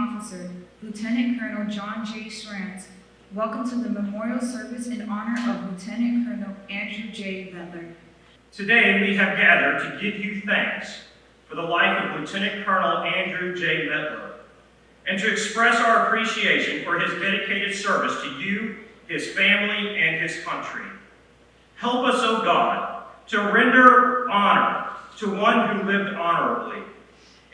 Officer, Lieutenant Colonel John J. Schranz. Welcome to the memorial service in honor of Lieutenant Colonel Andrew J. Mettler. Today we have gathered to give you thanks for the life of Lieutenant Colonel Andrew J. Mettler, and to express our appreciation for his dedicated service to you, his family, and his country. Help us, O God, to render honor to one who lived honorably,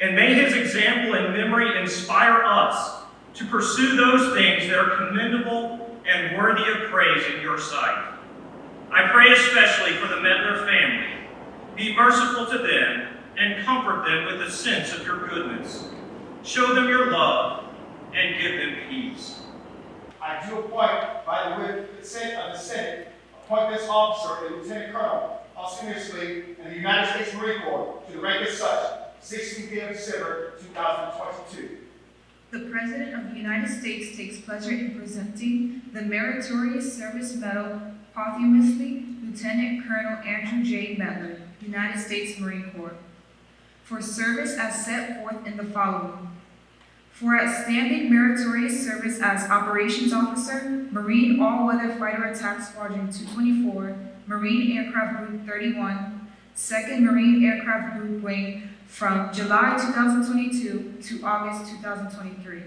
and may his example and memory inspire us to pursue those things that are commendable and worthy of praise in your sight. I pray especially for the Mettler family. Be merciful to them and comfort them with a sense of your goodness. Show them your love and give them peace. I do appoint, by the consent of the Senate, appoint this officer, a lieutenant colonel, posthumously in the United States Marine Corps, to the rank as such, 16th day of December, 2022. The President of the United States takes pleasure in presenting the Meritorious Service Medal posthumously Lieutenant Colonel Andrew J. Mettler, United States Marine Corps, for service as set forth in the following. For outstanding meritorious service as Operations Officer, Marine All-Weather Fighter Attack Squadron 224, Marine Aircraft Group 31, 2nd Marine Aircraft Group Wing, from July 2022 to August 2023.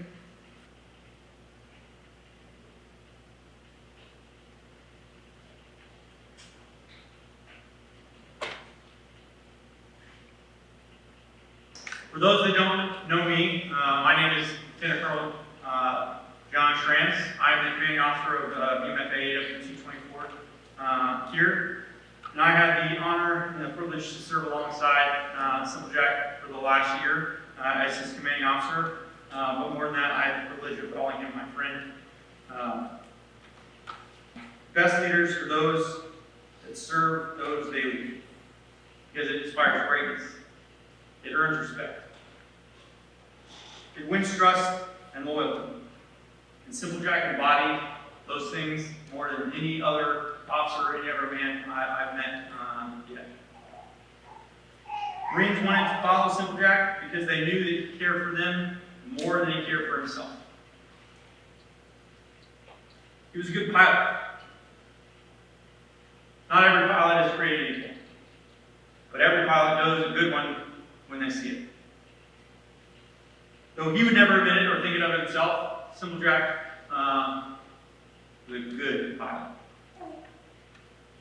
For those that don't know me, my name is Lieutenant Colonel John Schranz. I'm the commanding officer of UMFA 224 here. And I had the honor and the privilege to serve alongside Simple Jack for the last year as his commanding officer. But more than that, I had the privilege of calling him my friend. Best leaders are those that serve those they lead, because it inspires greatness. It earns respect. It wins trust and loyalty. And Simple Jack embodied those things more than any other officer or any other man I've met yet. Marines wanted to follow Simple Jack because they knew that he cared for them more than he cared for himself. He was a good pilot. Not every pilot is created equal, but every pilot knows a good one when they see it. Though he would never admit it or think it of himself, Simple Jack was a good pilot.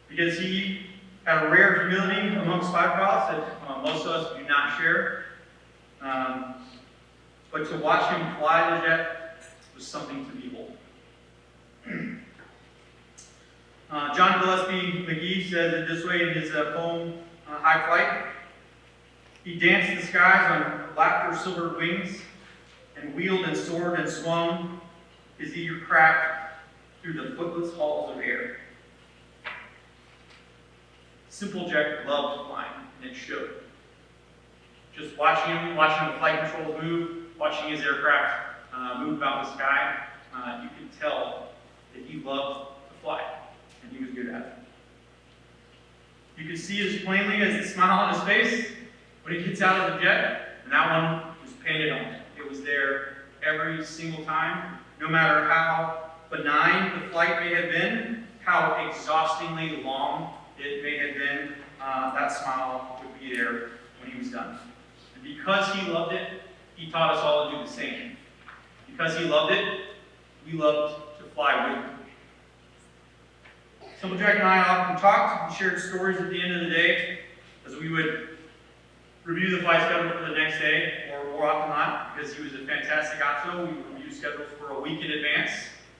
Because he had a rare humility amongst fighter pilots that most of us do not share. But to watch him fly the jet was something to behold. John Gillespie McGee says it this way in his poem, High Flight. He danced the skies on laughter-silvered wings, and wheeled and soared and swung his eager craft through the footless halls of air. Simple Jack loved flying, and it showed. Just watching him, watching the flight controls move, watching his aircraft move about the sky, you could tell that he loved to fly, and he was good at it. You could see as plainly as the smile on his face when he gets out of the jet, and that one was painted on. It was there every single time, no matter how benign the flight may have been, how exhaustingly long it may have been, that smile would be there when he was done. And because he loved it, he taught us all to do the same. Because he loved it, we loved to fly with him. Simple Jack and I often talked and shared stories at the end of the day as we would review the flight schedule for the next day, or more often not, because he was a fantastic optional. We review schedules for a week in advance.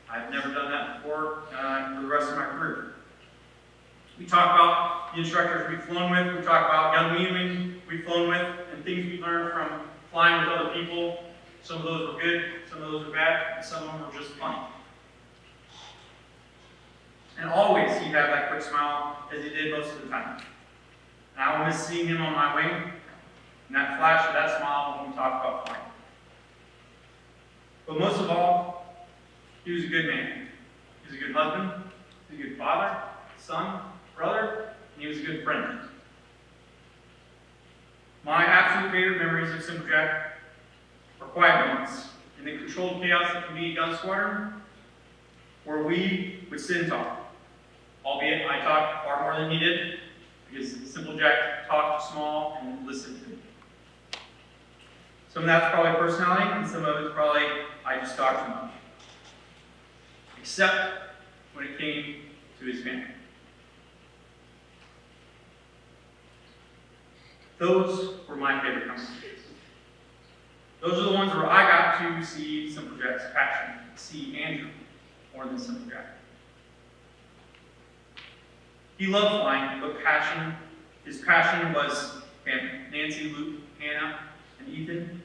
I've never done that before for the rest of my career. We talk about the instructors we've flown with, we talk about young men we've flown with, and things we learned from flying with other people. Some of those were good, some of those were bad, and some of them were just funny. And always he'd have that quick smile, as he did most of the time. And I will miss seeing him on my wing, and that flash of that smile when we talk about flying. But most of all, he was a good man. He was a good husband, he was a good father, son, brother, and he was a good friend. My absolute favorite memories of Simple Jack are quiet moments in in the controlled chaos that can be a gun squadron, where we would sit and talk. Albeit I talked far more than he did, because Simple Jack talked small and listened. Some of that's probably personality, and some of it's probably I just talked too much. Except when it came to his family. Those were my favorite conversations. Those are the ones where I got to see Simple Jack's passion, see Andrew more than Simple Jack. He loved flying, but his passion was family. Nancy, Luke, Hannah, and Ethan.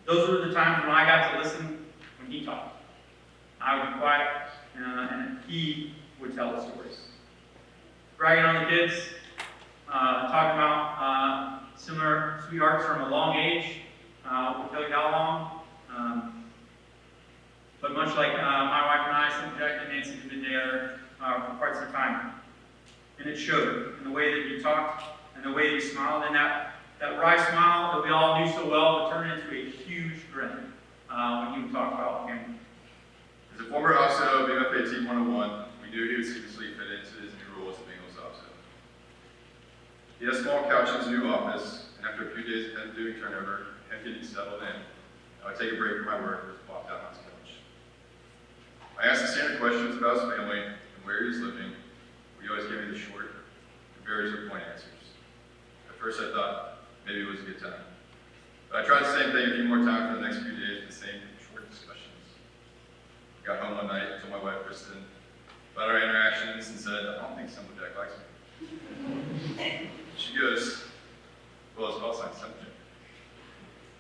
Those were the times when I got to listen when he talked. I would be quiet, and he would tell the stories. Bragging on the kids, talking about similar sweethearts from a long age. We'll tell you how long. But much like my wife and I, Simple Jack and Nancy have been together for quite some time. And it showed in the way that you talked and the way that you smiled, and that wry smile that we all knew so well would turn into a huge grin when you would talk about him. As a former OPSO of BMFA Team 101, we knew he would seamlessly fit into his new role as a Bengals OPSO. He had a small couch in his new office, and after a few days of him doing turnover and getting settled in, I would take a break from my work and just plop down on his couch. I asked the standard questions about his family and where he was living. He always gave me the short and very to the point answers. At first I thought maybe it was a good time. But I tried the same thing a few more times for the next few days with the same short discussions. I got home one night, told my wife Kristen about our interactions and said, I don't think Simple Jack likes me. She goes, well, it's well signed Simple Jack.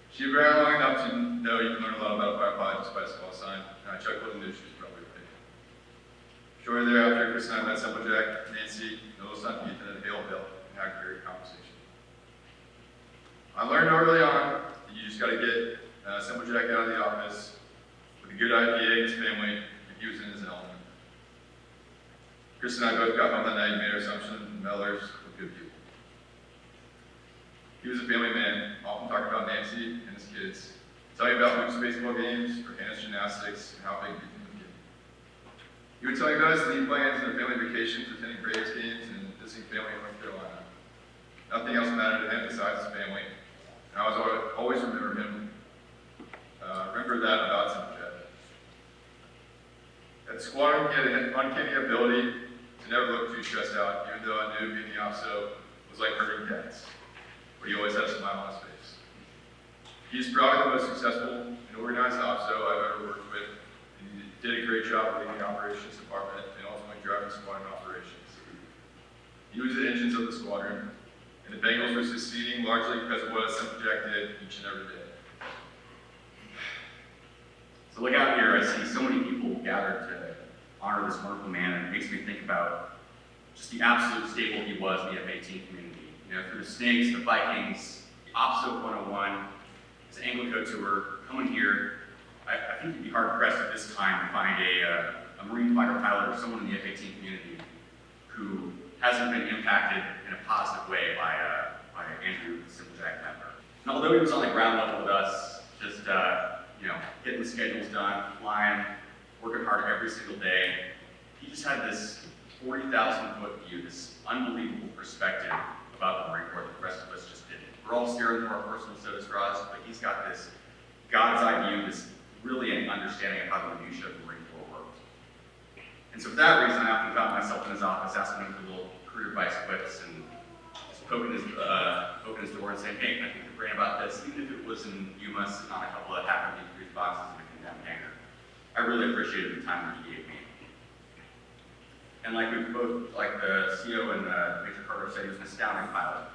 She had been around long enough to know you can learn a lot about a firefly just by its call sign, and I chuckled and knew she was probably right. Shortly thereafter, Chris and I met Simple Jack, Nancy, Noah's son Ethan, and Hale Bill, and had a great conversation. I learned early on that you just got to get Simple Jack out of the office with a good idea in his family, and he was in his element. Chris and I both got home that night and made our assumption that the Mettlers were good people. He was a family man, often talking about Nancy and his kids, telling about Luke's baseball games or Hannah's gymnastics and how big Ethan was getting. He would tell me about his leave plans and their family vacations, attending Braves games, and visiting family in North Carolina. Nothing else mattered to him besides his family, and I was always remember that about Simple Jack. At the squadron, he had an uncanny ability to never look too stressed out, even though I knew being the OPSO was like herding cats, but he always had a smile on his face. He's probably the most successful and organized OPSO I've ever worked with, and he did a great job leading the operations department and ultimately driving squadron operations. He was the engines of the squadron, and the Bengals were succeeding largely because of what Simple Jack did each and every day. So look out here, I see so many people gathered to honor this wonderful man, and it makes me think about just the absolute staple he was in the F-18 community. You know, through the Snakes, the Vikings, the OPSO 101, his Anglico tour, coming here, I think you'd be hard-pressed at this time to find a Marine fighter pilot or someone in the F-18 community who hasn't been impacted in a positive way by Andrew Simple Jack Mettler. And although he was on the ground level with us, just getting the schedules done, flying, working hard every single day, he just had this 40,000-foot view, this unbelievable perspective about the Marine Corps that the rest of us just didn't. We're all staring for our personal soda straws, but he's got this God's eye view, this brilliant understanding of how the minutiae of the Marine Corps worked. And so for that reason, I often found myself in his office asking him for little career advice quips and just poking his door and saying, hey, I think you're brain about this, even if it was in Yuma sitting on a couple of half-empty grease boxes in a condemned hangar. I really appreciated the time that he gave me. And like we both, like the CO and Major Carter said, he was an astounding pilot.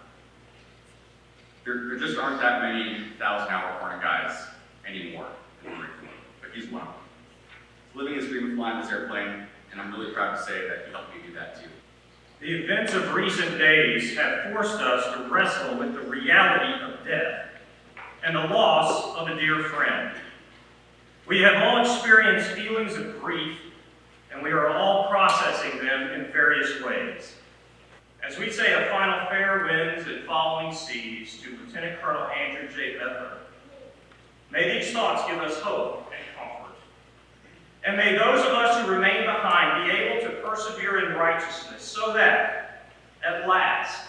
There just aren't that many 1,000-hour Hornet guys anymore in the Marine Corps, but he's one of them. Living his dream of flying this airplane, and I'm really proud to say that he helped me do that too. The events of recent days have forced us to wrestle with the reality of death and the loss of a dear friend. We have all experienced feelings of grief, and we are all processing them in various ways. As we say a final fair winds and following seas to Lieutenant Colonel Andrew J. Mettler, May these thoughts give us hope and comfort. And may those of us who remain behind be able to persevere in righteousness so that, at last,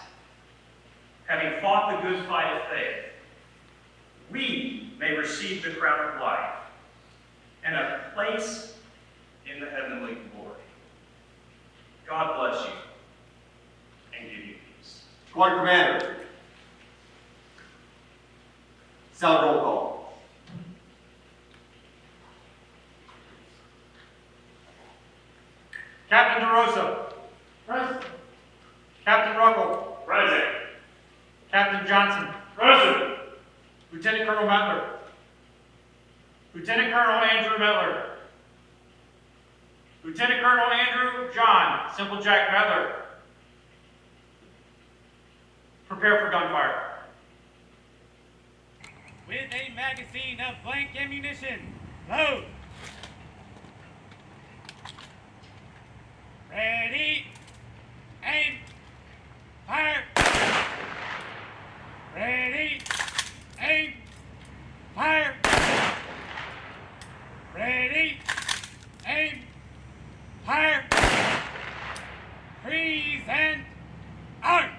having fought the good fight of faith, we may receive the crown of life and a place in the heavenly glory. God bless you and give you peace. Squad Commander. Sound roll call. Captain DeRosa. Present. Captain Ruckle. Present. Captain Johnson. Present. Lieutenant Colonel Mettler. Lieutenant Colonel Andrew Mettler. Lieutenant Colonel Andrew John Simple Jack Mettler. Prepare for gunfire. With a magazine of blank ammunition, load. Ready, aim, fire. Ready, aim, fire. Ready, aim, fire. Freeze and arm.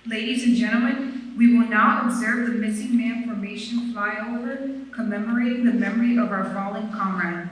Ladies and gentlemen, we will now observe the missing man formation flyover, commemorating the memory of our fallen comrade.